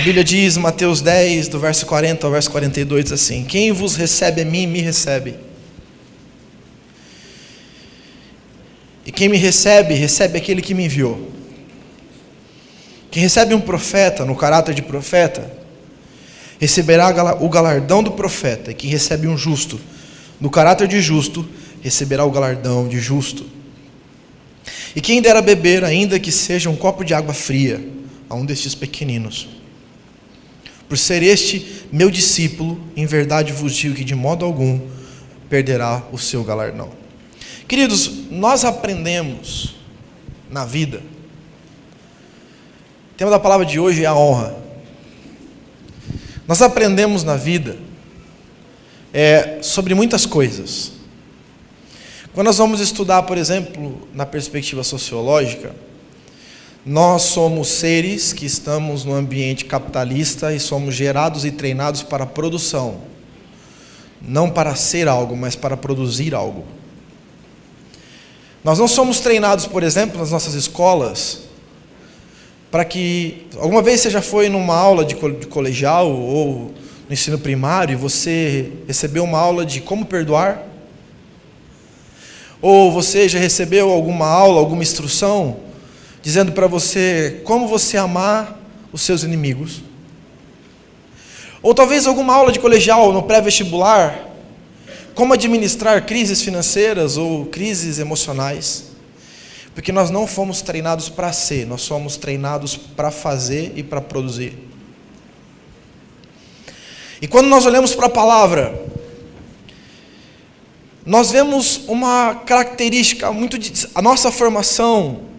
Bíblia diz, Mateus 10, do verso 40 ao verso 42, diz assim: quem vos recebe a mim, me recebe. E quem me recebe, recebe aquele que me enviou. Quem recebe um profeta no caráter de profeta, receberá o galardão do profeta. E quem recebe um justo no caráter de justo, receberá o galardão de justo. E quem dera beber, ainda que seja um copo de água fria, a um destes pequeninos, por ser este meu discípulo, em verdade vos digo que de modo algum perderá o seu galardão. Queridos, nós aprendemos na vida. O tema da palavra de hoje é a honra. Nós aprendemos na vida sobre muitas coisas. Quando nós vamos estudar, por exemplo, na perspectiva sociológica, nós somos seres que estamos no ambiente capitalista e somos gerados e treinados para a produção. Não para ser algo, mas para produzir algo. Nós não somos treinados, por exemplo, nas nossas escolas, para que... Alguma vez você já foi numa aula de colegial ou no ensino primário e você recebeu uma aula de como perdoar? Ou você já recebeu alguma aula, alguma instrução dizendo para você como você amar os seus inimigos? Ou talvez alguma aula de colegial no pré-vestibular, como administrar crises financeiras ou crises emocionais? Porque nós não fomos treinados para ser, nós somos treinados para fazer e para produzir. E quando nós olhamos para a palavra, nós vemos uma característica a nossa formação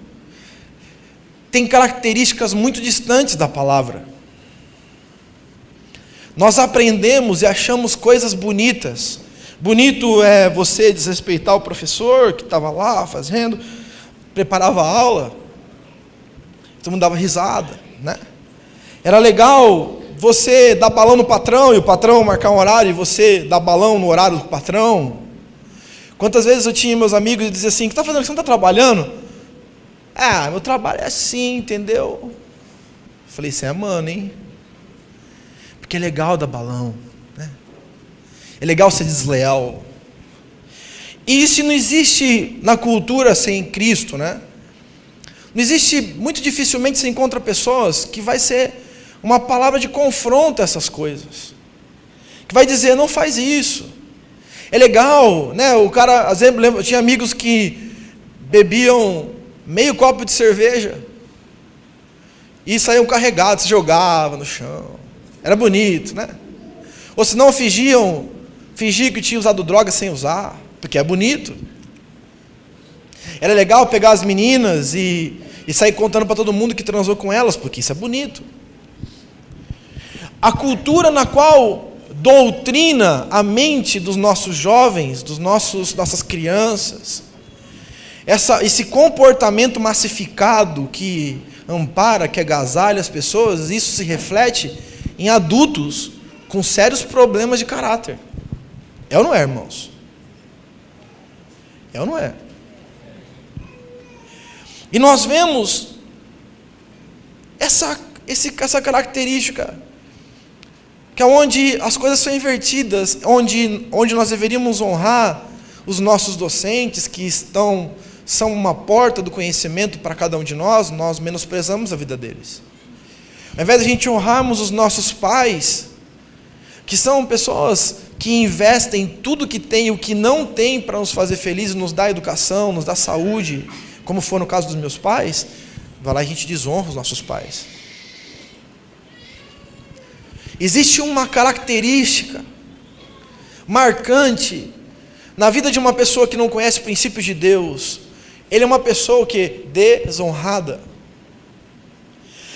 tem características muito distantes da palavra. Nós aprendemos e achamos coisas bonitas. Bonito é você desrespeitar o professor que estava lá fazendo, preparava a aula, todo mundo dava risada, né? Era legal você dar balão no patrão e o patrão marcar um horário e você dar balão no horário do patrão. Quantas vezes eu tinha meus amigos e dizia assim: o que está fazendo? Você não está trabalhando? Ah, meu trabalho é assim, entendeu? Eu falei, você é mano, hein? Porque é legal dar balão, né? É legal ser desleal. E isso não existe na cultura sem Cristo, né? Não existe, muito dificilmente você encontra pessoas que vai ser uma palavra de confronto a essas coisas. Que vai dizer, não faz isso. É legal, né? O cara, às vezes, eu tinha amigos que bebiam meio copo de cerveja e saíam carregados, se jogavam no chão. Era bonito, né? Ou se não, fingiam que tinham usado droga sem usar, porque é bonito. Era legal pegar as meninas e sair contando para todo mundo que transou com elas, porque isso é bonito. A cultura na qual doutrina a mente dos nossos jovens, nossas crianças, esse comportamento massificado que ampara, que agasalha as pessoas, isso se reflete em adultos com sérios problemas de caráter. É ou não é, irmãos? É ou não é? E nós vemos essa característica, que é onde as coisas são invertidas, onde nós deveríamos honrar os nossos docentes, que são uma porta do conhecimento para cada um de nós menosprezamos a vida deles. Ao invés de a gente honrarmos os nossos pais, que são pessoas que investem tudo que tem e o que não tem para nos fazer felizes, nos dar educação, nos dar saúde, como foi no caso dos meus pais, vai lá e a gente desonra os nossos pais. Existe uma característica marcante na vida de uma pessoa que não conhece princípios de Deus. Ele é uma pessoa que desonrada.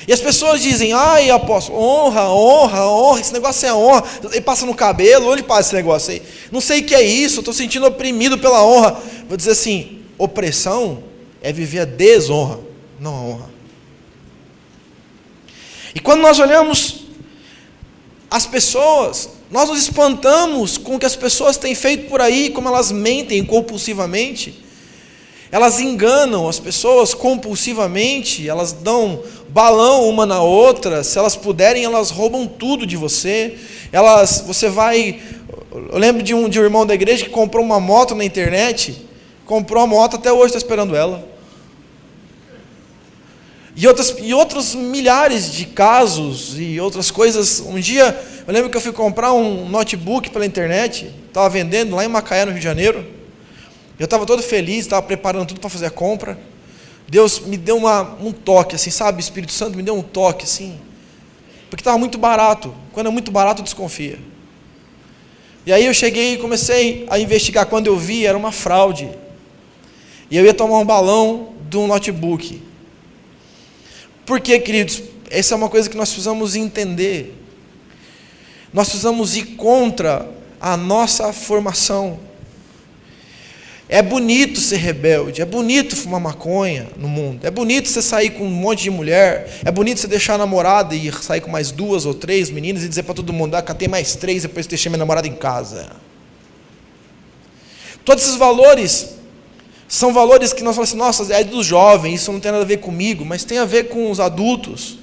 E as pessoas dizem, ai apóstolo, honra, esse negócio é honra, ele passa no cabelo, onde passa esse negócio aí? Não sei o que é isso, estou sentindo oprimido pela honra. Vou dizer assim, opressão é viver a desonra, não a honra. E quando nós olhamos as pessoas, nós nos espantamos com o que as pessoas têm feito por aí, como elas mentem compulsivamente. Elas enganam as pessoas compulsivamente, elas dão balão uma na outra, se elas puderem, elas roubam tudo de você. Eu lembro de um irmão da igreja que comprou uma moto na internet, comprou a moto, até hoje está esperando ela. E outros milhares de casos e outras coisas. Um dia, eu lembro que eu fui comprar um notebook pela internet, estava vendendo lá em Macaé, no Rio de Janeiro. Eu estava todo feliz, estava preparando tudo para fazer a compra. Deus me deu um toque, assim, sabe? O Espírito Santo me deu um toque, assim. Porque estava muito barato. Quando é muito barato, desconfia. E aí eu cheguei e comecei a investigar. Quando eu vi, era uma fraude. E eu ia tomar um balão de um notebook. Por quê, queridos? Essa é uma coisa que nós precisamos entender. Nós precisamos ir contra a nossa formação. É bonito ser rebelde, é bonito fumar maconha no mundo, é bonito você sair com um monte de mulher, é bonito você deixar a namorada e sair com mais 2 ou 3 meninas e dizer para todo mundo, catei mais 3, depois deixei minha namorada em casa. Todos esses valores são valores que nós falamos assim, nossa, é dos jovens, isso não tem nada a ver comigo, mas tem a ver com os adultos,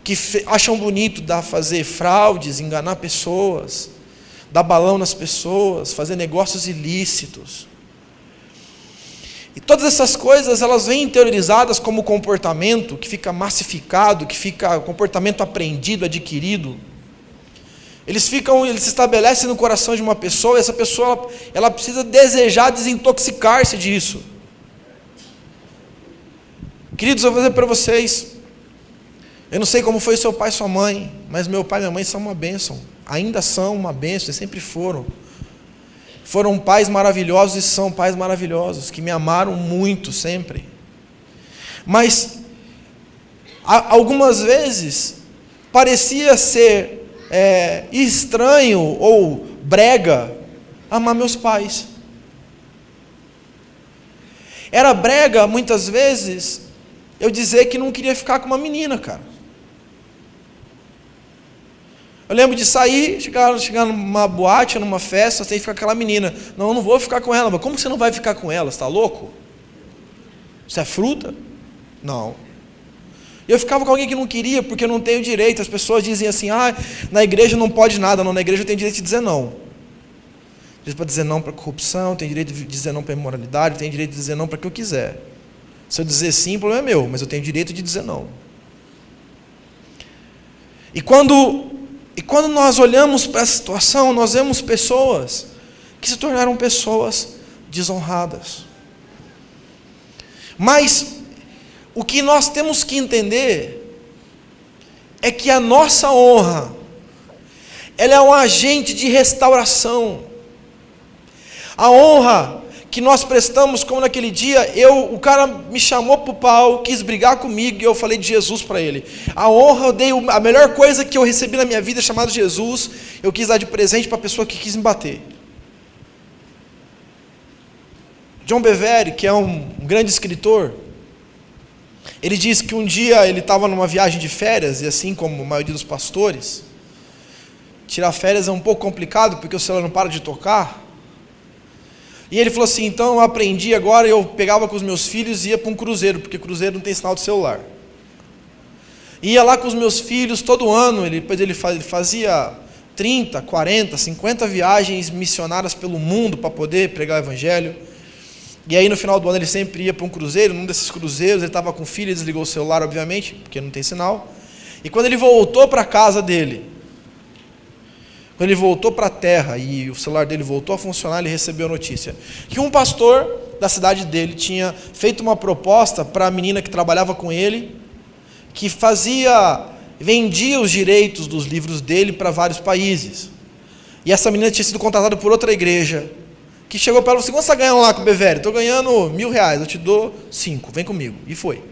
que acham bonito fazer fraudes, enganar pessoas, dar balão nas pessoas, fazer negócios ilícitos. E todas essas coisas, elas vêm interiorizadas como comportamento, que fica massificado, que fica comportamento aprendido, adquirido. Eles se estabelecem no coração de uma pessoa, e essa pessoa, ela precisa desejar desintoxicar-se disso. Queridos, eu vou dizer para vocês, eu não sei como foi seu pai e sua mãe, mas meu pai e minha mãe são uma bênção, ainda são uma bênção, sempre foram. Foram pais maravilhosos e são pais maravilhosos, que me amaram muito sempre. Mas, algumas vezes, parecia ser estranho ou brega amar meus pais. Era brega, muitas vezes, eu dizer que não queria ficar com uma menina, cara. Eu lembro de sair, chegar numa boate, numa festa, tem que ficar com aquela menina. Não, eu não vou ficar com ela. Mas como você não vai ficar com ela? Você está louco? Você é fruta? Não. Eu ficava com alguém que não queria, porque eu não tenho direito. As pessoas dizem assim, na igreja não pode nada. Não, na igreja eu tenho direito de dizer não. Direito para dizer não para corrupção, tenho direito de dizer não para imoralidade, tenho direito de dizer não para o que eu quiser. Se eu dizer sim, o problema é meu, mas eu tenho direito de dizer não. E quando nós olhamos para essa situação, nós vemos pessoas que se tornaram pessoas desonradas. Mas o que nós temos que entender é que a nossa honra, ela é um agente de restauração. A honra que nós prestamos, como naquele dia, o cara me chamou para o pau, quis brigar comigo, e eu falei de Jesus para ele. A honra, eu dei a melhor coisa que eu recebi na minha vida, chamado Jesus, eu quis dar de presente para a pessoa que quis me bater. John Bevere, que é um grande escritor, ele diz que um dia ele estava numa viagem de férias, e assim como a maioria dos pastores, tirar férias é um pouco complicado, porque o celular não para de tocar. E ele falou assim, então eu aprendi agora, eu pegava com os meus filhos e ia para um cruzeiro, porque cruzeiro não tem sinal de celular. Ia lá com os meus filhos todo ano, depois ele fazia 30, 40, 50 viagens missionárias pelo mundo para poder pregar o evangelho. E aí no final do ano ele sempre ia para um cruzeiro, num desses cruzeiros ele estava com o filho, desligou o celular obviamente, porque não tem sinal. E quando ele voltou para a casa dele, quando ele voltou para a terra e o celular dele voltou a funcionar, ele recebeu a notícia que um pastor da cidade dele tinha feito uma proposta para a menina que trabalhava com ele, que vendia os direitos dos livros dele para vários países. E essa menina tinha sido contratada por outra igreja, que chegou para ela e falou assim, quanto você está ganhando lá com o Bevere? Estou ganhando R$1.000, eu te dou 5, vem comigo. E foi.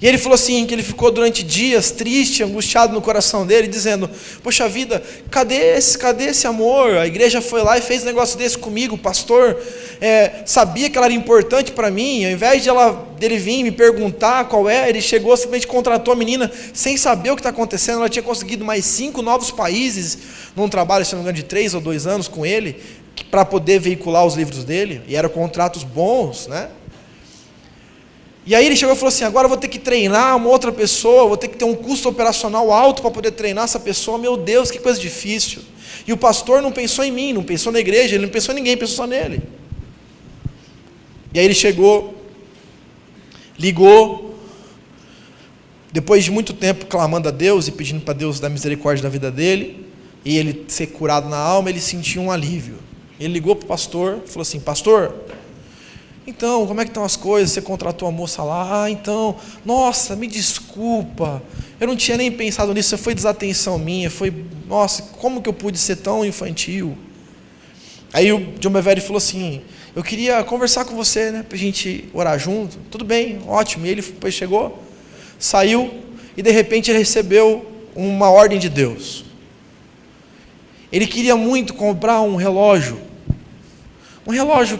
E ele falou assim, que ele ficou durante dias triste, angustiado no coração dele, dizendo, poxa vida, cadê esse amor? A igreja foi lá e fez um negócio desse comigo, o pastor sabia que ela era importante para mim, ao invés dele vir me perguntar qual é, ele chegou, simplesmente contratou a menina, sem saber o que está acontecendo, ela tinha conseguido mais 5 novos países, num trabalho, se não me engano, de 3 ou 2 anos com ele, para poder veicular os livros dele, e eram contratos bons, né? E aí ele chegou e falou assim, agora eu vou ter que treinar uma outra pessoa, vou ter que ter um custo operacional alto para poder treinar essa pessoa, meu Deus, que coisa difícil. E o pastor não pensou em mim, não pensou na igreja, ele não pensou em ninguém, pensou só nele. E aí ele chegou, ligou, depois de muito tempo clamando a Deus e pedindo para Deus dar misericórdia da vida dele, e ele ser curado na alma, ele sentiu um alívio. Ele ligou para o pastor, falou assim, pastor, então, como é que estão as coisas? Você contratou a moça lá? Ah, então, nossa, me desculpa, eu não tinha nem pensado nisso, foi desatenção minha, nossa, como que eu pude ser tão infantil? Aí o John Bevere falou assim, eu queria conversar com você, né, para a gente orar junto. Tudo bem, ótimo. E ele depois chegou, saiu, e de repente ele recebeu uma ordem de Deus. Ele queria muito comprar um relógio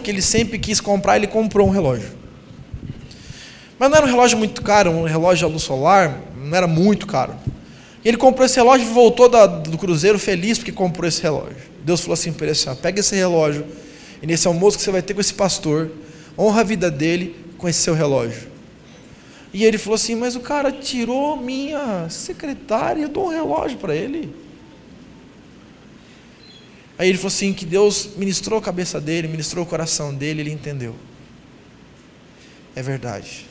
que ele sempre quis comprar, ele comprou um relógio. Mas não era um relógio muito caro, um relógio à luz solar, não era muito caro. E ele comprou esse relógio e voltou do cruzeiro feliz porque comprou esse relógio. Deus falou assim para ele assim, pega esse relógio, e nesse almoço que você vai ter com esse pastor, honra a vida dele com esse seu relógio. E ele falou assim, mas o cara tirou minha secretária, eu dou um relógio para ele. Aí ele falou assim, que Deus ministrou a cabeça dele, ministrou o coração dele, ele entendeu. É verdade.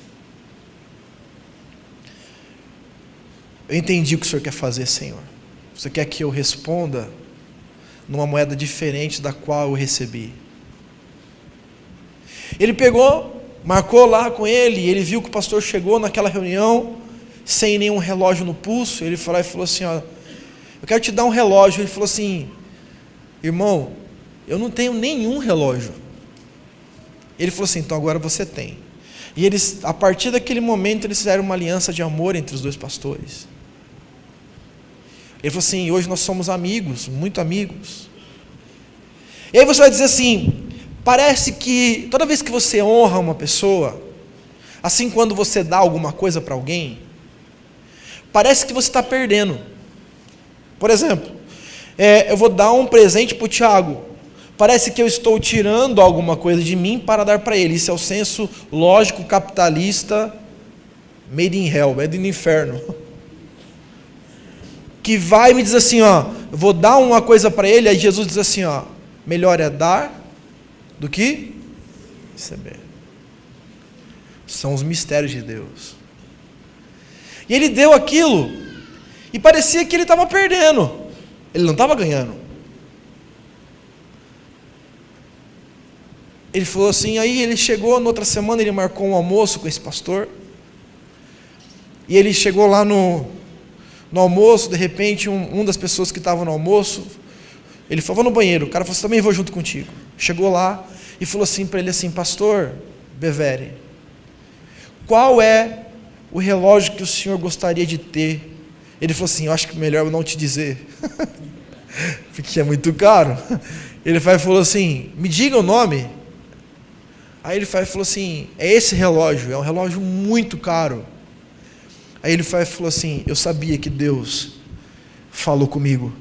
Eu entendi o que o Senhor quer fazer, Senhor. Você quer que eu responda numa moeda diferente da qual eu recebi. Ele pegou, marcou lá com ele, e ele viu que o pastor chegou naquela reunião, sem nenhum relógio no pulso. Ele falou assim, ó, eu quero te dar um relógio. Ele falou assim, irmão, eu não tenho nenhum relógio. Ele falou assim, então agora você tem. E eles, a partir daquele momento, eles fizeram uma aliança de amor entre os dois pastores. Ele falou assim, hoje nós somos amigos, muito amigos. E aí você vai dizer assim, parece que toda vez que você honra uma pessoa, assim quando você dá alguma coisa para alguém, parece que você está perdendo. Por exemplo, eu vou dar um presente para o Tiago, parece que eu estou tirando alguma coisa de mim para dar para ele. Isso é o senso lógico capitalista made in hell, made in inferno, que vai me dizer assim, ó, eu vou dar uma coisa para ele, aí Jesus diz assim, ó, melhor é dar do que receber. São os mistérios de Deus. E ele deu aquilo, e parecia que ele estava perdendo, ele não estava ganhando. Ele falou assim, aí ele chegou, na outra semana ele marcou um almoço com esse pastor, e ele chegou lá no almoço, de repente um das pessoas que estava no almoço, ele falou, vou no banheiro, o cara falou assim, também vou junto contigo. Chegou lá e falou assim para ele assim, pastor Bevere, qual é o relógio que o senhor gostaria de ter? Ele falou assim, eu acho que melhor eu não te dizer, porque é muito caro. Ele falou assim, me diga o nome. Aí ele falou assim, é esse relógio, é um relógio muito caro. Aí ele falou assim, eu sabia que Deus falou comigo.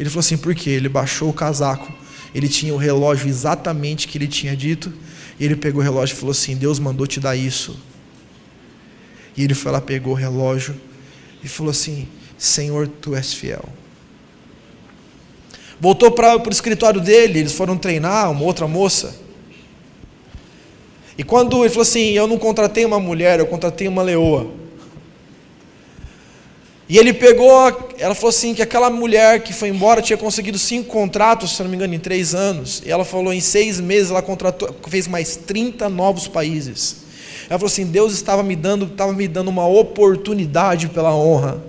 Ele falou assim, por quê? Ele baixou o casaco, ele tinha o relógio exatamente que ele tinha dito, e ele pegou o relógio e falou assim, Deus mandou te dar isso. E ele foi lá, pegou o relógio e falou assim, Senhor, tu és fiel. Voltou para o escritório dele, eles foram treinar uma outra moça. E quando ele falou assim, eu não contratei uma mulher, eu contratei uma leoa. E ele pegou, ela falou assim, que aquela mulher que foi embora tinha conseguido 5 contratos, se não me engano, em 3 anos. E ela falou, em 6 meses ela fez mais 30 novos países. Ela falou assim, Deus estava me dando uma oportunidade pela honra.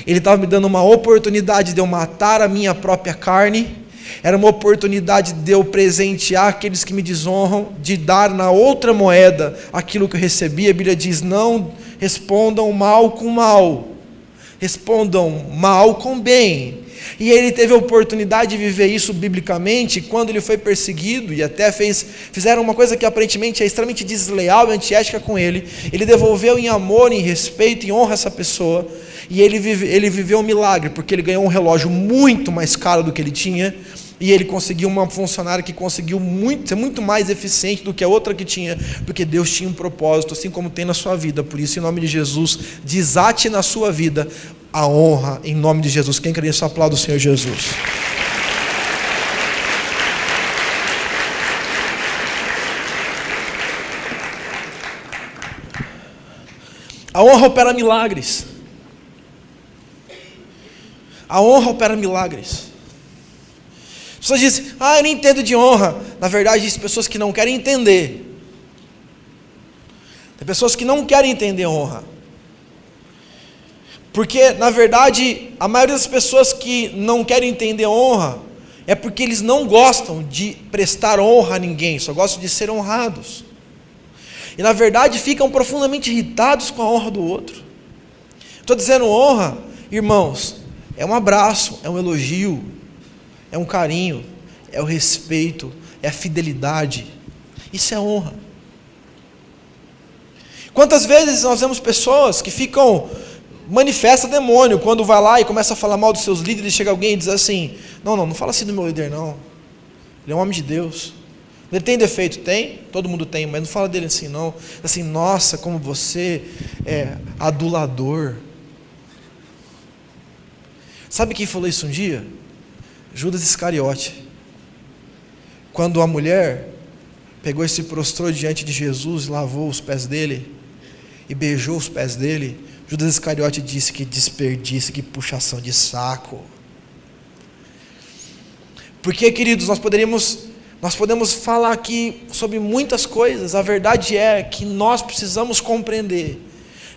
Ele estava me dando uma oportunidade de eu matar a minha própria carne. Era uma oportunidade de eu presentear aqueles que me desonram, de dar na outra moeda aquilo que eu recebi. A Bíblia diz, não respondam mal com mal, respondam mal com bem. E ele teve a oportunidade de viver isso biblicamente quando ele foi perseguido, e até fizeram uma coisa que aparentemente é extremamente desleal e antiética com ele. Ele devolveu em amor, em respeito, em honra essa pessoa, e ele viveu um milagre, porque ele ganhou um relógio muito mais caro do que ele tinha. E ele conseguiu uma funcionária que conseguiu ser muito mais eficiente do que a outra que tinha, porque Deus tinha um propósito, assim como tem na sua vida. Por isso, em nome de Jesus, desate na sua vida a honra, em nome de Jesus. Quem crê nisso, aplauda o Senhor Jesus. A honra opera milagres. A honra opera milagres. As pessoas dizem, eu não entendo de honra. Na verdade, existem pessoas que não querem entender. Tem pessoas que não querem entender honra. Porque, na verdade, a maioria das pessoas que não querem entender honra é porque eles não gostam de prestar honra a ninguém, só gostam de ser honrados. E, na verdade, ficam profundamente irritados com a honra do outro. Estou dizendo honra, irmãos, é um abraço, é um elogio, é um carinho, é o respeito, é a fidelidade. Isso é honra. Quantas vezes nós vemos pessoas que manifestam demônio, quando vai lá e começa a falar mal dos seus líderes, chega alguém e diz assim, não fala assim do meu líder não, ele é um homem de Deus. Ele tem defeito? Tem, todo mundo tem, mas não fala dele assim não, assim, nossa, como você é adulador. Sabe quem falou isso um dia? Judas Iscariote. Quando a mulher pegou e se prostrou diante de Jesus, lavou os pés dele e beijou os pés dele, Judas Iscariote disse que desperdício, que puxação de saco. Porque, queridos, nós podemos falar aqui sobre muitas coisas. A verdade é que nós precisamos compreender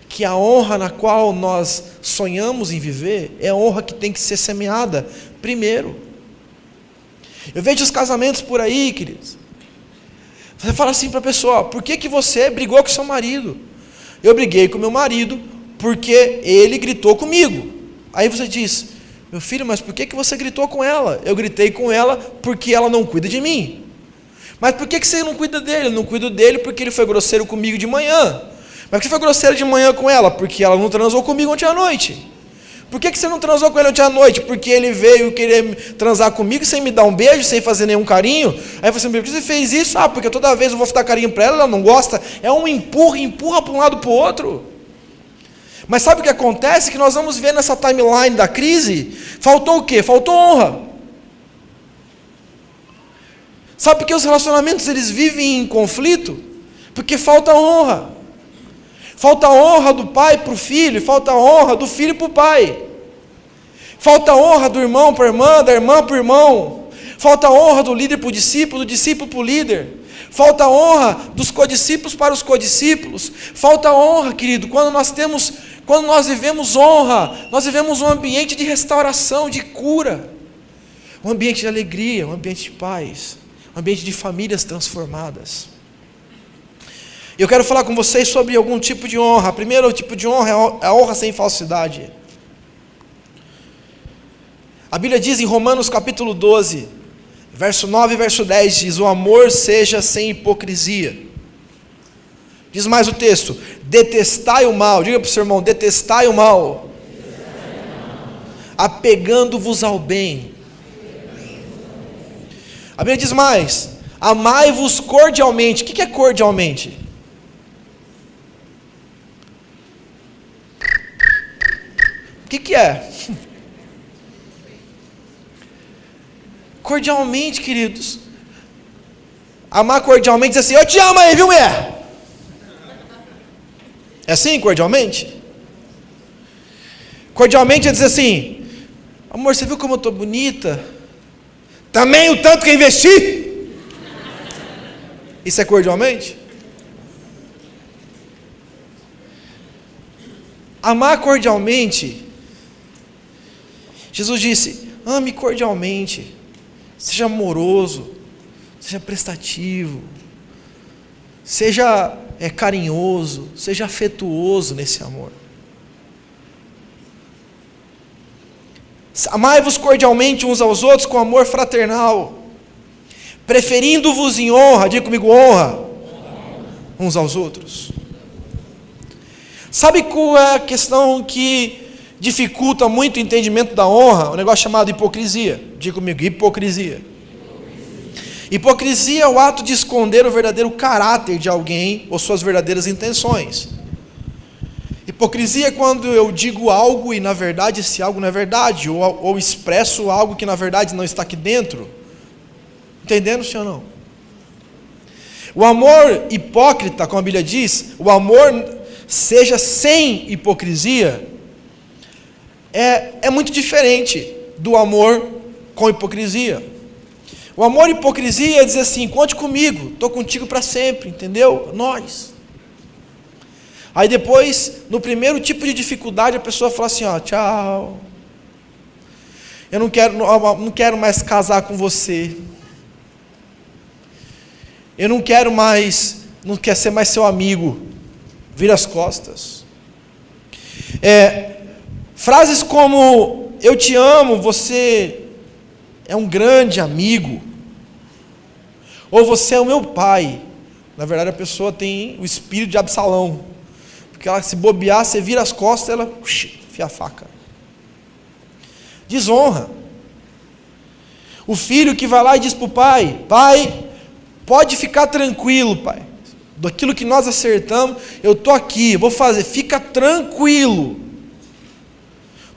que a honra na qual nós sonhamos em viver é a honra que tem que ser semeada primeiro. Eu vejo os casamentos por aí, queridos. Você fala assim para a pessoa, por que você brigou com seu marido? Eu briguei com meu marido porque ele gritou comigo. Aí você diz, meu filho, mas por que você gritou com ela? Eu gritei com ela porque ela não cuida de mim. Mas por que você não cuida dele? Eu não cuido dele porque ele foi grosseiro comigo de manhã. Mas por que você foi grosseiro de manhã com ela? Porque ela não transou comigo ontem à noite. Por que você não transou com ele ontem à noite? Porque ele veio querer transar comigo sem me dar um beijo, sem fazer nenhum carinho. Aí você me diz, por que você fez isso? Porque toda vez eu vou dar carinho para ela não gosta. É um empurra para um lado para o outro. Mas sabe o que acontece? Que nós vamos ver nessa timeline da crise, faltou o quê? Faltou honra. Sabe por que os relacionamentos eles vivem em conflito? Porque falta honra. Falta honra do pai para o filho, falta honra do filho para o pai. Falta honra do irmão para a irmã, da irmã para o irmão. Falta honra do líder para o discípulo, do discípulo para o líder. Falta honra dos codiscípulos para os codiscípulos. Falta honra, querido, quando nós vivemos honra, nós vivemos um ambiente de restauração, de cura. Um ambiente de alegria, um ambiente de paz, um ambiente de famílias transformadas. Eu quero falar com vocês sobre algum tipo de honra. O primeiro tipo de honra é a honra sem falsidade. A Bíblia diz em Romanos capítulo 12, verso 9 e verso 10, diz, o amor seja sem hipocrisia. Diz mais o texto, detestai o mal, diga para o seu irmão, detestai o mal, apegando-vos ao bem. A Bíblia diz mais, amai-vos cordialmente. O que é cordialmente? O que é? Cordialmente, queridos. Amar cordialmente diz assim, eu te amo aí, viu, mulher? É assim, cordialmente? Cordialmente é dizer assim, amor, você viu como eu estou bonita? Também o tanto que eu investi? Isso é cordialmente? Amar cordialmente, Jesus disse, ame cordialmente, seja amoroso, seja prestativo, seja carinhoso, seja afetuoso nesse amor. Amai-vos cordialmente uns aos outros com amor fraternal, preferindo-vos em honra, diga comigo, honra, uns aos outros. Sabe qual é a questão que dificulta muito o entendimento da honra? Um negócio chamado hipocrisia. Diga comigo, hipocrisia. Hipocrisia é o ato de esconder o verdadeiro caráter de alguém ou suas verdadeiras intenções. Hipocrisia é quando eu digo algo e na verdade esse algo não é verdade, ou expresso algo que na verdade não está aqui dentro. Entendendo, sim ou não? O amor hipócrita, como a Bíblia diz, o amor seja sem hipocrisia, é muito diferente do amor com hipocrisia. O amor e hipocrisia é dizer assim: conte comigo, estou contigo para sempre, entendeu? Nós. Aí depois, no primeiro tipo de dificuldade, a pessoa fala assim: ó, tchau, eu não quero mais casar com você, eu não quero ser mais seu amigo, vira as costas. Frases como: eu te amo, você é um grande amigo, ou você é o meu pai. Na verdade a pessoa tem o espírito de Absalão, porque ela, se bobear, você vira as costas, ela enfia a faca. Desonra. O filho que vai lá e diz para o pai: pai, pode ficar tranquilo, pai, daquilo que nós acertamos, eu estou aqui, vou fazer, fica tranquilo.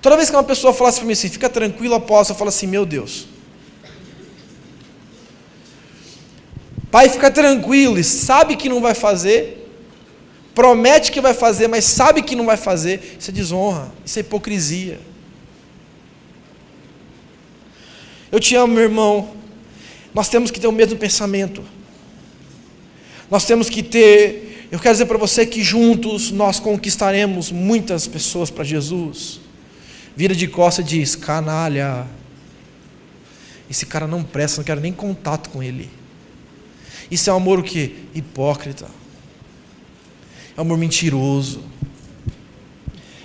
Toda vez que uma pessoa fala assim para mim assim: fica tranquilo, apóstolo, eu falo assim: meu Deus. Pai fica tranquilo e sabe que não vai fazer, promete que vai fazer, mas sabe que não vai fazer. Isso é desonra, isso é hipocrisia. Eu te amo, meu irmão. Nós temos que ter o mesmo pensamento. Nós temos que ter. Eu quero dizer para você que juntos nós conquistaremos muitas pessoas para Jesus. Vira de costas e diz: canalha, esse cara não presta, não quero nem contato com ele. Isso é um amor o quê? Hipócrita. É um amor mentiroso.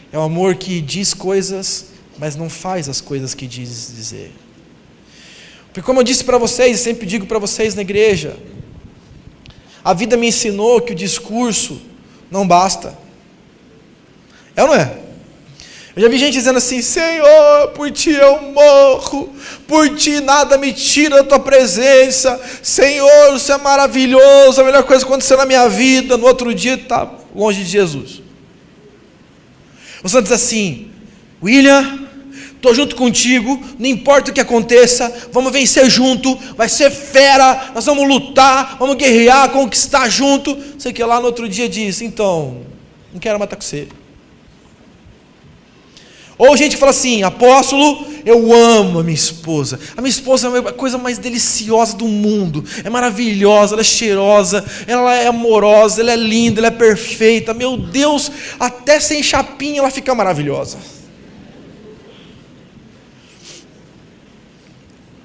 É um amor que diz coisas, mas não faz as coisas que diz dizer. Porque como eu disse para vocês, e sempre digo para vocês na igreja, a vida me ensinou que o discurso não basta. É ou não é? Eu já vi gente dizendo assim: Senhor, por ti eu morro, por ti nada me tira da tua presença, Senhor, você é maravilhoso, a melhor coisa que aconteceu na minha vida. No outro dia está longe de Jesus. Você diz assim: William, estou junto contigo, não importa o que aconteça, vamos vencer junto, vai ser fera, nós vamos lutar, vamos guerrear, conquistar junto. Sei que lá no outro dia diz: então, não quero mais estar com você. Ou gente fala assim: apóstolo, eu amo a minha esposa é a coisa mais deliciosa do mundo, é maravilhosa, ela é cheirosa, ela é amorosa, ela é linda, ela é perfeita, meu Deus, até sem chapinha ela fica maravilhosa.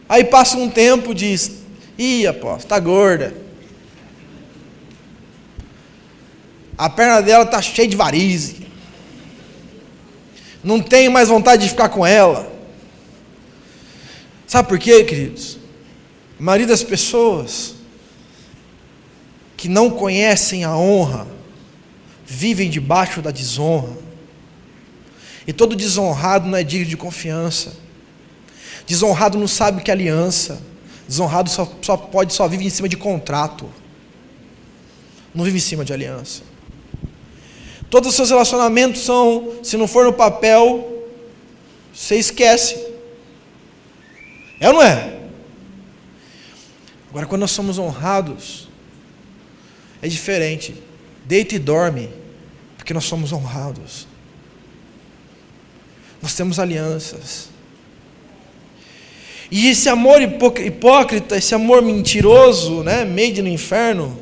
Aí passa um tempo, diz: ih, apóstolo, está gorda, a perna dela está cheia de varizes, não tenho mais vontade de ficar com ela. Sabe por quê, queridos? A maioria das pessoas que não conhecem a honra vivem debaixo da desonra. E todo desonrado não é digno de confiança. Desonrado não sabe o que é aliança. Desonrado só vive em cima de contrato. Não vive em cima de aliança. Todos os seus relacionamentos são, se não for no papel, você esquece. É ou não é? Agora, quando nós somos honrados, é diferente. Deita e dorme, porque nós somos honrados. Nós temos alianças. E esse amor hipócrita, esse amor mentiroso, né, made no inferno,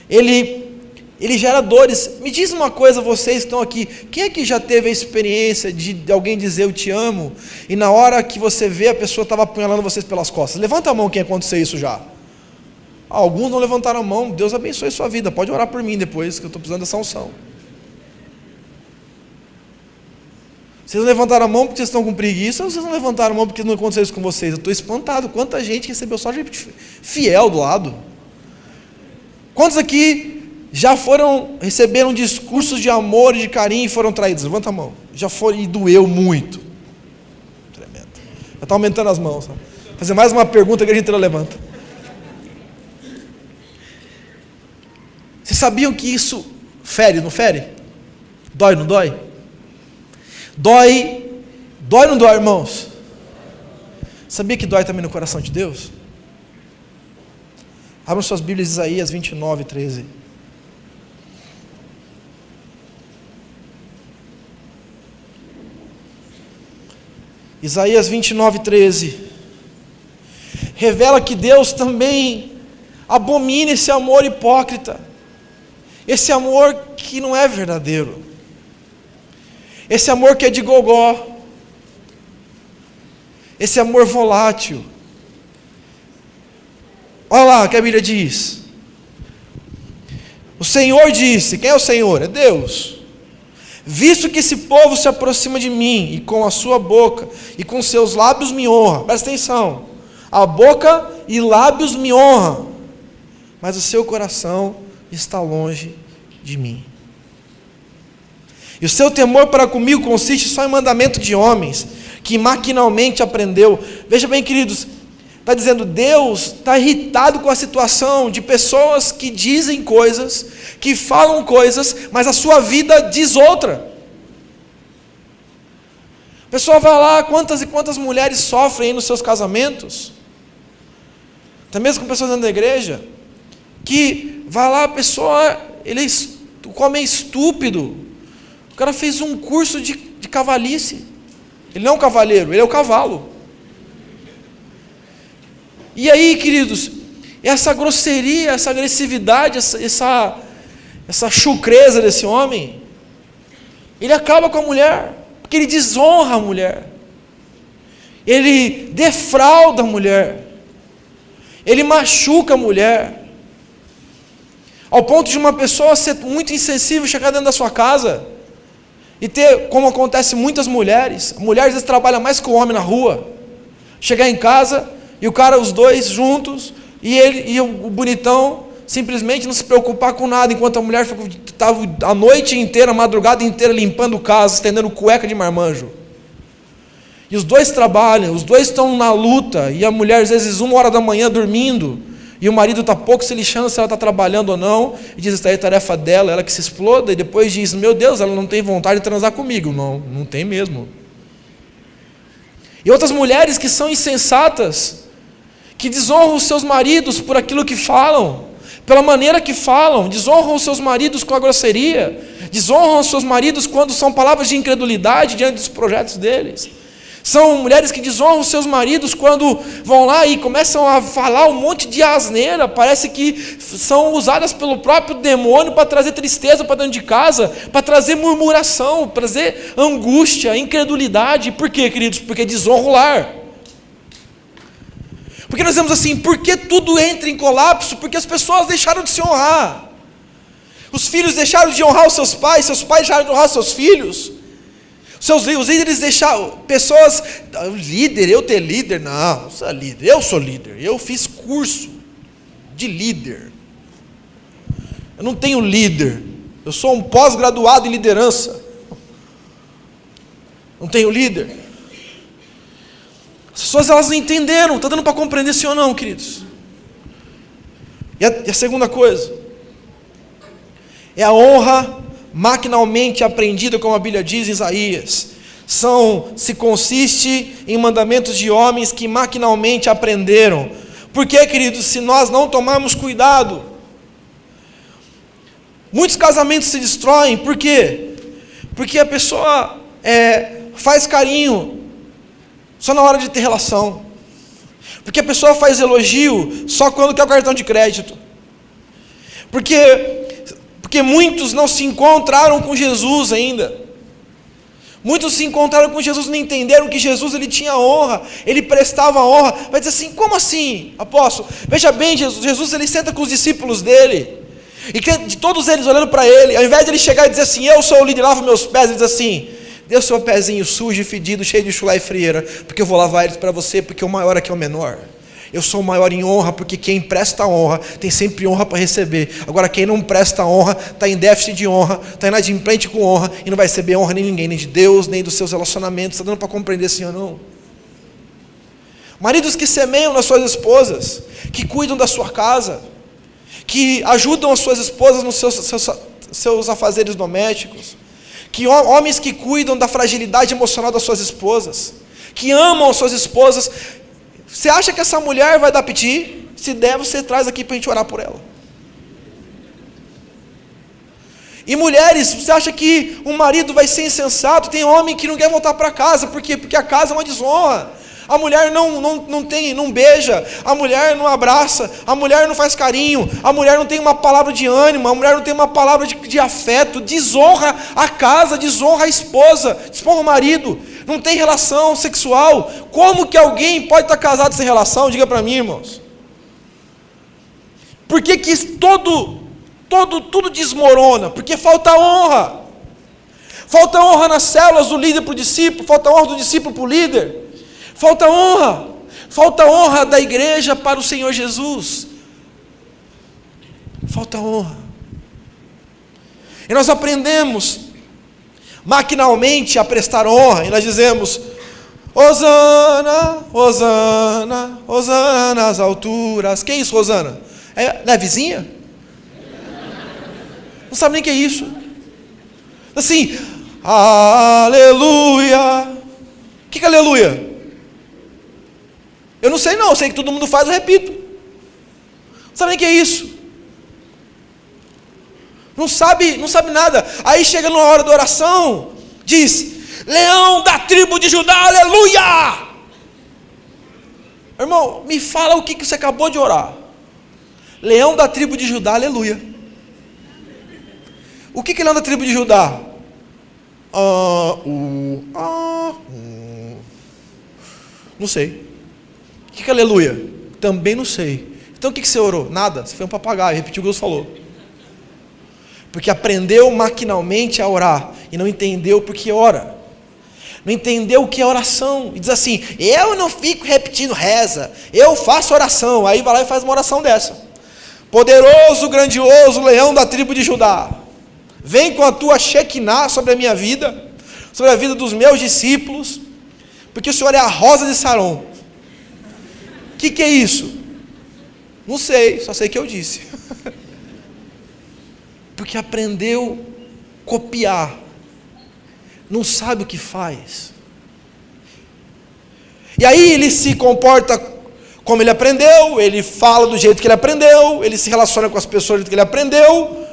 ele gera dores. Me diz uma coisa, vocês que estão aqui, quem é que já teve a experiência de alguém dizer eu te amo, e na hora que você vê a pessoa estava apunhalando vocês pelas costas? Levanta a mão quem aconteceu isso já. Alguns não levantaram a mão. Deus abençoe sua vida, pode orar por mim depois, que eu estou precisando dessa unção. Vocês não levantaram a mão porque vocês estão com preguiça, ou vocês não levantaram a mão porque não aconteceu isso com vocês? Eu estou espantado, quanta gente recebeu só gente fiel do lado. Quantos aqui já receberam discursos de amor e de carinho e foram traídos? Levanta a mão. Já foram e doeu muito. Tremendo. Já está aumentando as mãos. Sabe? Fazer mais uma pergunta que a gente levanta. sabiam que isso fere, não fere? Dói, não dói? Dói ou não dói, irmãos? Sabia que dói também no coração de Deus? Abram suas Bíblias, Isaías 29, 13. Isaías 29, 13. Revela que Deus também abomina esse amor hipócrita. Esse amor que não é verdadeiro. Esse amor que é de gogó. Esse amor volátil. Olha lá o que a Bíblia diz. O Senhor disse, quem é o Senhor? É Deus. Visto que esse povo se aproxima de mim, e com a sua boca, e com seus lábios me honra, presta atenção, a boca e lábios me honram, mas o seu coração está longe de mim. E o seu temor para comigo consiste só em mandamento de homens, que maquinalmente aprendeu. Veja bem, queridos, está dizendo, Deus está irritado com a situação de pessoas que dizem coisas, que falam coisas, mas a sua vida diz outra. A pessoa vai lá, quantas e quantas mulheres sofrem aí nos seus casamentos, até mesmo com pessoas dentro da igreja, que vai lá, a pessoa, o homem é estúpido, o cara fez um curso de cavalice, ele não é um cavaleiro, ele é o cavalo. E aí, queridos, essa grosseria, essa agressividade, essa chucreza desse homem, ele acaba com a mulher, porque ele desonra a mulher, ele defrauda a mulher, ele machuca a mulher, ao ponto de uma pessoa ser muito insensível, chegar dentro da sua casa, e ter, como acontece muitas mulheres, a mulher às vezes trabalha mais que o homem na rua, chegar em casa, e o cara, os dois juntos, e o bonitão, simplesmente não se preocupar com nada, enquanto a mulher estava a noite inteira, a madrugada inteira, limpando casa, estendendo cueca de marmanjo. E os dois trabalham, os dois estão na luta, e a mulher, às vezes, 1h da manhã dormindo, e o marido está pouco se lixando se ela está trabalhando ou não, e diz, isso aí é tarefa dela, ela que se exploda, e depois diz, meu Deus, ela não tem vontade de transar comigo. Não tem mesmo. E outras mulheres que são insensatas, que desonram os seus maridos por aquilo que falam, pela maneira que falam, desonram os seus maridos com a grosseria, desonram os seus maridos quando são palavras de incredulidade diante dos projetos deles. São mulheres que desonram os seus maridos quando vão lá e começam a falar um monte de asneira, parece que são usadas pelo próprio demônio para trazer tristeza para dentro de casa, para trazer murmuração, para trazer angústia, incredulidade. Por quê, queridos? Porque desonra o lar. Porque nós dizemos assim, por que tudo entra em colapso? Porque as pessoas deixaram de se honrar. Os filhos deixaram de honrar os seus pais deixaram de honrar os seus filhos. Os líderes deixaram, pessoas, eu ter líder, não sou líder, eu sou líder, eu fiz curso de líder. Eu não tenho líder, eu sou um pós-graduado em liderança. Não tenho líder. As pessoas, elas não entenderam, está dando para compreender sim ou não, queridos? E a segunda coisa, é a honra maquinalmente aprendida, como a Bíblia diz em Isaías, se consiste em mandamentos de homens que maquinalmente aprenderam. Por quê, queridos? Se nós não tomarmos cuidado, muitos casamentos se destroem. Por quê? Porque a pessoa faz carinho só na hora de ter relação, porque a pessoa faz elogio só quando quer o cartão de crédito, porque muitos não se encontraram com Jesus ainda. Muitos se encontraram com Jesus e não entenderam que Jesus, ele tinha honra, ele prestava honra. Vai dizer assim, como assim, apóstolo? Veja bem, Jesus ele senta com os discípulos dele, e de todos eles olhando para ele, ao invés de ele chegar e dizer assim, eu sou o líder, lavo meus pés, ele diz assim, dê o seu pezinho sujo e fedido, cheio de chulé e frieira, porque eu vou lavar eles para você, porque o maior aqui é o menor. Eu sou o maior em honra, porque quem presta honra tem sempre honra para receber. Agora quem não presta honra, está em déficit de honra, está inadimplente com honra, e não vai receber honra nem de ninguém, nem de Deus, nem dos seus relacionamentos. Está dando para compreender sim ou não? Maridos que semeiam nas suas esposas, que cuidam da sua casa, que ajudam as suas esposas nos seus afazeres domésticos, que homens que cuidam da fragilidade emocional das suas esposas, que amam as suas esposas. Você acha que essa mulher vai dar piti? Se der, você traz aqui para a gente orar por ela. E mulheres, você acha que um marido vai ser insensato? Tem homem que não quer voltar para casa, por quê? Porque a casa é uma desonra. A mulher não beija, a mulher não abraça, a mulher não faz carinho, a mulher não tem uma palavra de ânimo, a mulher não tem uma palavra de afeto, desonra a casa, desonra a esposa, desonra o marido, não tem relação sexual. Como que alguém pode estar casado sem relação? Diga para mim, irmãos. Por que tudo desmorona? Porque falta honra. Falta honra nas células do líder para o discípulo, falta honra do discípulo para o líder. Falta honra da igreja para o Senhor Jesus. Falta honra. E nós aprendemos maquinalmente a prestar honra, e nós dizemos: Hosana, Hosana, Hosana nas alturas. Que é isso, Hosana? Não é vizinha? Não sabe nem o que é isso. Assim, aleluia. O que é aleluia? Eu não sei não, eu sei que todo mundo faz, eu repito. Não sabe nem o que é isso. Não sabe nada. Aí chega numa hora da oração, diz: leão da tribo de Judá, aleluia! Irmão, me fala o que você acabou de orar. Leão da tribo de Judá, aleluia. O que é leão da tribo de Judá? Não sei. O que é aleluia? Também não sei. Então o que você orou? Nada, você foi um papagaio, repetiu o que Deus falou. Porque aprendeu maquinalmente a orar, e não entendeu porque ora. Não entendeu o que é oração, e diz assim: eu não fico repetindo reza, eu faço oração. Aí vai lá e faz uma oração dessa: poderoso, grandioso leão da tribo de Judá, vem com a tua Shekinah sobre a minha vida, sobre a vida dos meus discípulos, porque o Senhor é a rosa de Saron. O que é isso? Não sei, só sei que eu disse. Porque aprendeu a copiar, não sabe o que faz. E aí ele se comporta como ele aprendeu, ele fala do jeito que ele aprendeu, ele se relaciona com as pessoas do jeito que ele aprendeu,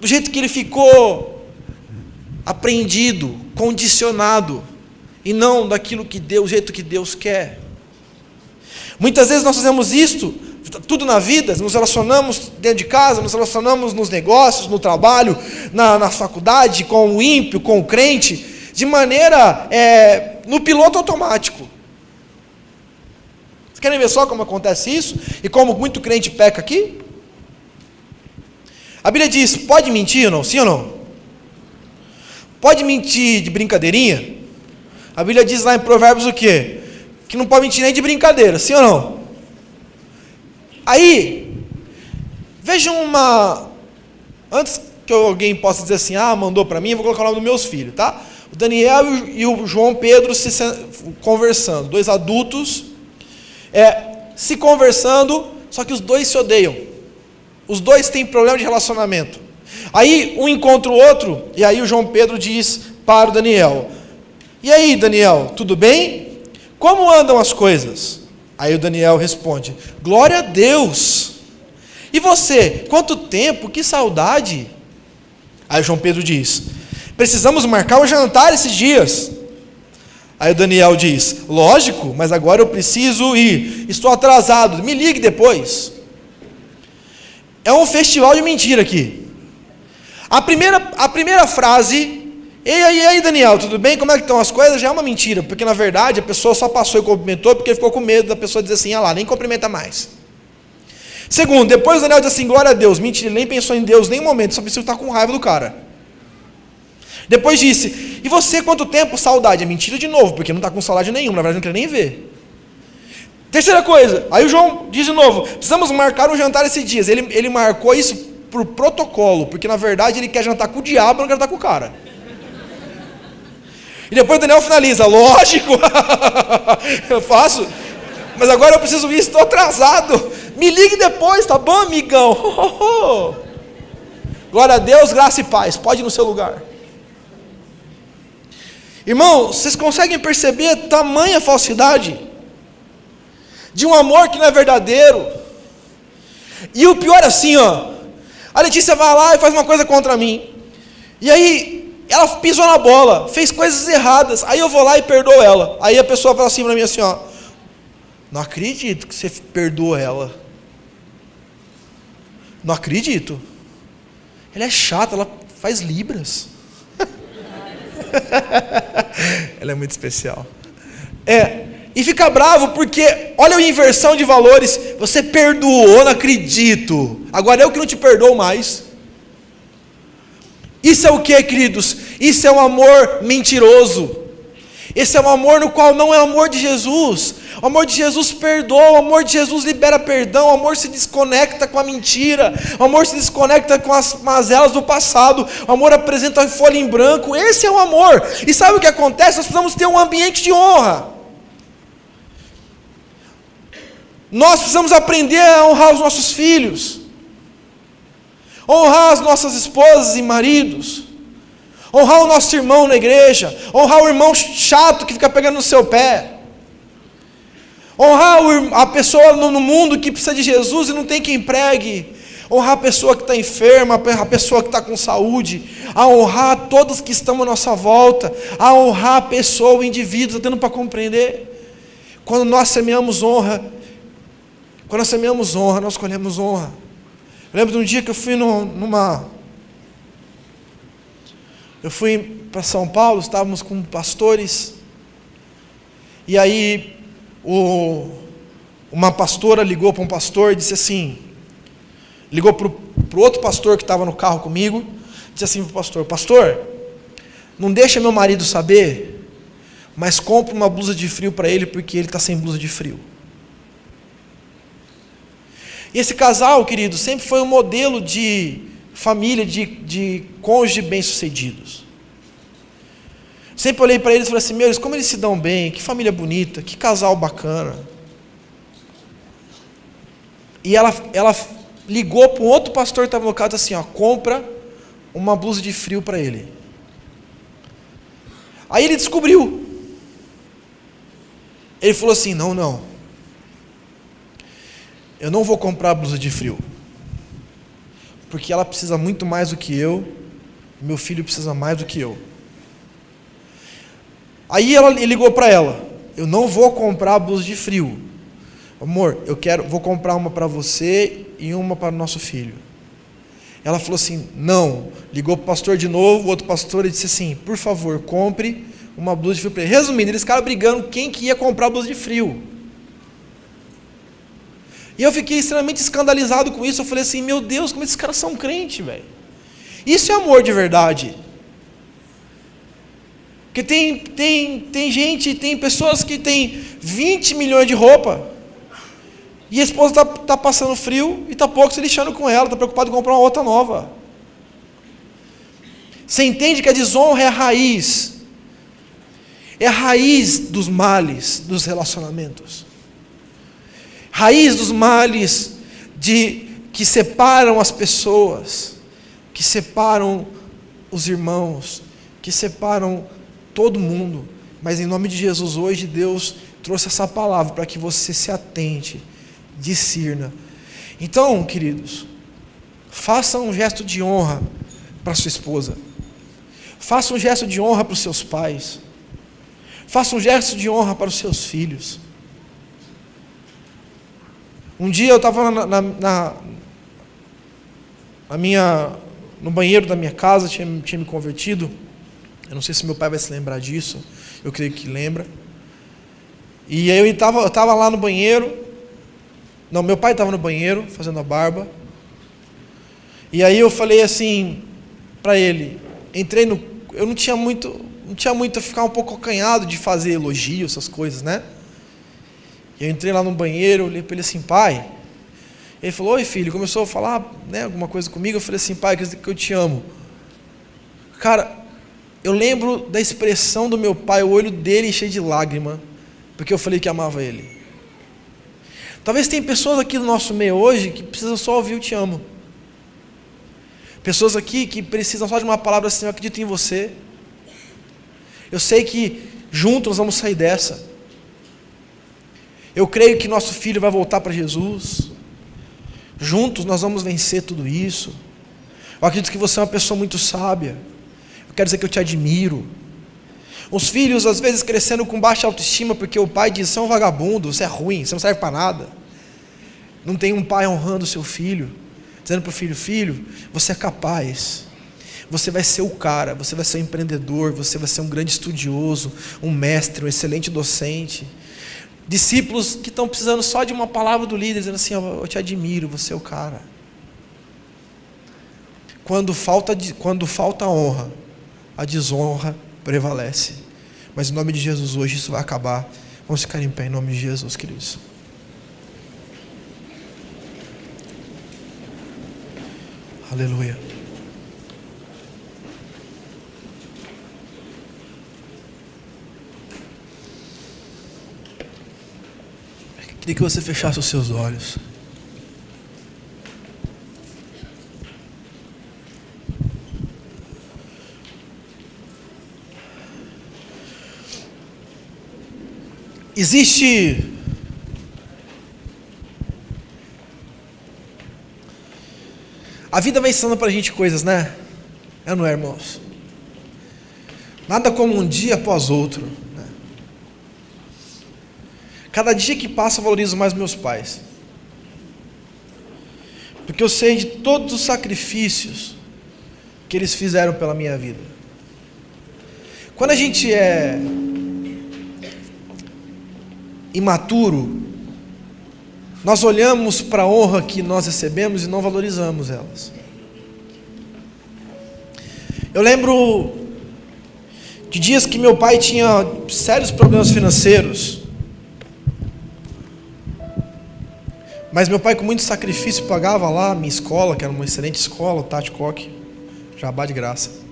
do jeito que ele ficou aprendido, condicionado, e não daquilo que Deus, do jeito que Deus quer. Muitas vezes nós fazemos isto, tudo na vida, nos relacionamos dentro de casa, nos relacionamos nos negócios, no trabalho, na faculdade, com o ímpio, com o crente, de maneira, no piloto automático. Vocês querem ver só como acontece isso? E como muito crente peca aqui? A Bíblia diz: pode mentir ou não? Sim ou não? Pode mentir de brincadeirinha? A Bíblia diz lá em Provérbios o quê? Que não pode mentir nem de brincadeira, sim ou não? Aí, vejam antes que alguém possa dizer assim: mandou para mim, eu vou colocar o nome dos meus filhos, tá? O Daniel e o João Pedro conversando, dois adultos, se conversando, só que os dois se odeiam. Os dois têm problema de relacionamento. Aí um encontra o outro, e aí o João Pedro diz para o Daniel: e aí, Daniel, tudo bem? Como andam as coisas? Aí o Daniel responde: glória a Deus. E você? Quanto tempo? Que saudade. Aí João Pedro diz: precisamos marcar um jantar esses dias. Aí o Daniel diz: lógico, mas agora eu preciso ir, estou atrasado, me ligue depois. É um festival de mentira aqui. A primeira frase: e aí, Daniel, tudo bem? Como é que estão as coisas? Já é uma mentira, porque na verdade a pessoa só passou e cumprimentou porque ficou com medo da pessoa dizer assim: nem cumprimenta mais. Segundo, depois o Daniel diz assim: glória a Deus. Mentira, ele nem pensou em Deus nem um momento, só precisa estar com raiva do cara. Depois disse: e você, quanto tempo? Saudade. É mentira de novo, porque não está com saudade nenhuma, na verdade não quer nem ver. Terceira coisa, aí o João diz de novo: precisamos marcar um jantar esses dias. Ele marcou isso por protocolo, porque na verdade ele quer jantar com o diabo, não quer jantar com o cara. E depois o Daniel finaliza: lógico, eu faço, mas agora eu preciso ir, estou atrasado, Me ligue depois, tá bom, amigão? Glória a Deus, graça e paz. Pode ir no seu lugar. Irmão, vocês conseguem perceber tamanha falsidade de um amor que não é verdadeiro? E o pior é assim, ó. A Letícia vai lá e faz uma coisa contra mim. E aí, ela pisou na bola, fez coisas erradas. Aí eu vou lá e perdoo ela. Aí a pessoa fala assim para mim assim, ó. Não acredito que você perdoou ela. Não acredito. Ela é chata, ela faz libras. Ela é muito especial. E fica bravo porque, olha a inversão de valores. Você perdoou, não acredito. Agora eu que não te perdoo mais. Isso é o que, queridos? Isso é um amor mentiroso. Esse é um amor no qual não é o amor de Jesus. O amor de Jesus perdoa, o amor de Jesus libera perdão, o amor se desconecta com a mentira, o amor se desconecta com as mazelas do passado, o amor apresenta a folha em branco. Esse é o amor. E sabe o que acontece? Nós precisamos ter um ambiente de honra. Nós precisamos aprender a honrar os nossos filhos, honrar as nossas esposas e maridos, honrar o nosso irmão na igreja, honrar o irmão chato que fica pegando no seu pé, honrar a pessoa no mundo que precisa de Jesus e não tem quem pregue, honrar a pessoa que está enferma, a pessoa que está com saúde, a honrar todos que estão à nossa volta, a honrar a pessoa, o indivíduo. Está dando para compreender? Quando nós semeamos honra, nós colhemos honra. Eu lembro de um dia que eu fui eu fui para São Paulo, estávamos com pastores, e aí uma pastora ligou para um pastor e disse assim, ligou para o outro pastor que estava no carro comigo, disse assim para o pastor, não deixa meu marido saber, mas compre uma blusa de frio para ele, porque ele está sem blusa de frio. E esse casal, querido, sempre foi um modelo de família, de cônjuge bem-sucedidos. Sempre olhei para eles e falei assim, meu, como eles se dão bem, que família bonita, que casal bacana. E ela ligou para um outro pastor que estava no carro e disse assim, ó, compra uma blusa de frio para ele. Aí ele descobriu. Ele falou assim, não, eu não vou comprar a blusa de frio, porque ela precisa muito mais do que eu, meu filho precisa mais do que eu. Aí ele ligou para ela, eu não vou comprar a blusa de frio, amor, vou comprar uma para você e uma para o nosso filho. Ela falou assim, não, ligou para o pastor de novo, o outro pastor, e disse assim, por favor, compre uma blusa de frio para ele. Resumindo, eles ficaram brigando quem que ia comprar a blusa de frio. E eu fiquei extremamente escandalizado com isso. Eu falei assim, meu Deus, como esses caras são crentes, velho. Isso é amor de verdade. Porque tem gente, tem pessoas que tem 20 milhões de roupa, e a esposa está passando frio, e está pouco se lixando com ela, está preocupado em comprar uma outra nova. Você entende que a desonra é a raiz dos males dos relacionamentos. Raiz dos males que separam as pessoas, que separam os irmãos, que separam todo mundo. Mas em nome de Jesus, hoje Deus trouxe essa palavra para que você se atente, discirna. Então, queridos, faça um gesto de honra para sua esposa, faça um gesto de honra para os seus pais, faça um gesto de honra para os seus filhos. Um dia eu estava no banheiro da minha casa, tinha me convertido. Eu não sei se meu pai vai se lembrar disso, eu creio que lembra. E aí eu estava lá no banheiro. Não, meu pai estava no banheiro, fazendo a barba. E aí eu falei assim para ele, eu não tinha muito a ficar um pouco acanhado de fazer elogio, essas coisas, né? Eu entrei lá no banheiro, olhei para ele assim, pai. Ele falou, oi filho, começou a falar, né, alguma coisa comigo. Eu falei assim, pai, quer dizer que eu te amo. Cara, eu lembro da expressão do meu pai, o olho dele cheio de lágrima, porque eu falei que amava ele. Talvez tem pessoas aqui no nosso meio hoje que precisam só ouvir o te amo. Pessoas aqui que precisam só de uma palavra assim: eu acredito em você. Eu sei que juntos nós vamos sair dessa. Eu creio que nosso filho vai voltar para Jesus. Juntos nós vamos vencer tudo isso. Eu acredito que você é uma pessoa muito sábia. Eu quero dizer que eu te admiro. Os filhos às vezes crescendo com baixa autoestima porque o pai diz: você é um vagabundo, você é ruim, você não serve para nada. Não tem um pai honrando o seu filho, dizendo para o filho: filho, você é capaz, você vai ser o cara, você vai ser um empreendedor, você vai ser um grande estudioso, um mestre, um excelente docente. Discípulos que estão precisando só de uma palavra do líder, dizendo assim: eu te admiro, você é o cara. Quando falta honra, a desonra prevalece. Mas em nome de Jesus hoje isso vai acabar. Vamos ficar em pé em nome de Jesus, queridos. Aleluia. Queria que você fechasse os seus olhos. Existe a vida vai ensinando para a gente coisas, né? Não é, irmãos? Nada como um dia após outro, né? Cada dia que passa eu valorizo mais meus pais, porque eu sei de todos os sacrifícios que eles fizeram pela minha vida. Quando a gente é imaturo, nós olhamos para a honra que nós recebemos e não valorizamos elas. Eu lembro de dias que meu pai tinha sérios problemas financeiros, mas meu pai com muito sacrifício pagava lá a minha escola, que era uma excelente escola, o Tati Koch, jabá de graça.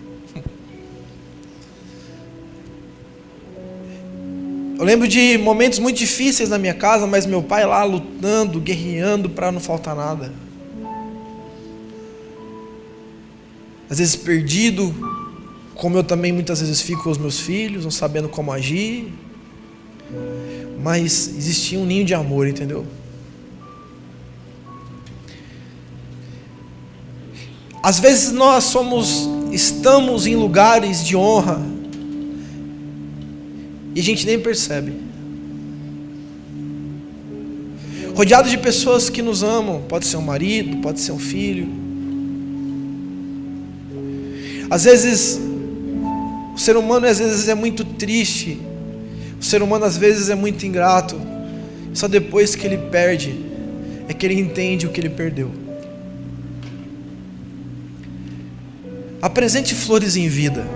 Eu lembro de momentos muito difíceis na minha casa, mas meu pai lá lutando, guerreando para não faltar nada. Às vezes perdido, como eu também muitas vezes fico com os meus filhos, não sabendo como agir. Mas existia um ninho de amor, entendeu? Às vezes nós estamos em lugares de honra e a gente nem percebe. Rodeado de pessoas que nos amam, pode ser um marido, pode ser um filho. Às vezes, o ser humano às vezes é muito triste, o ser humano às vezes é muito ingrato. Só depois que ele perde, é que ele entende o que ele perdeu. Apresente flores em vida.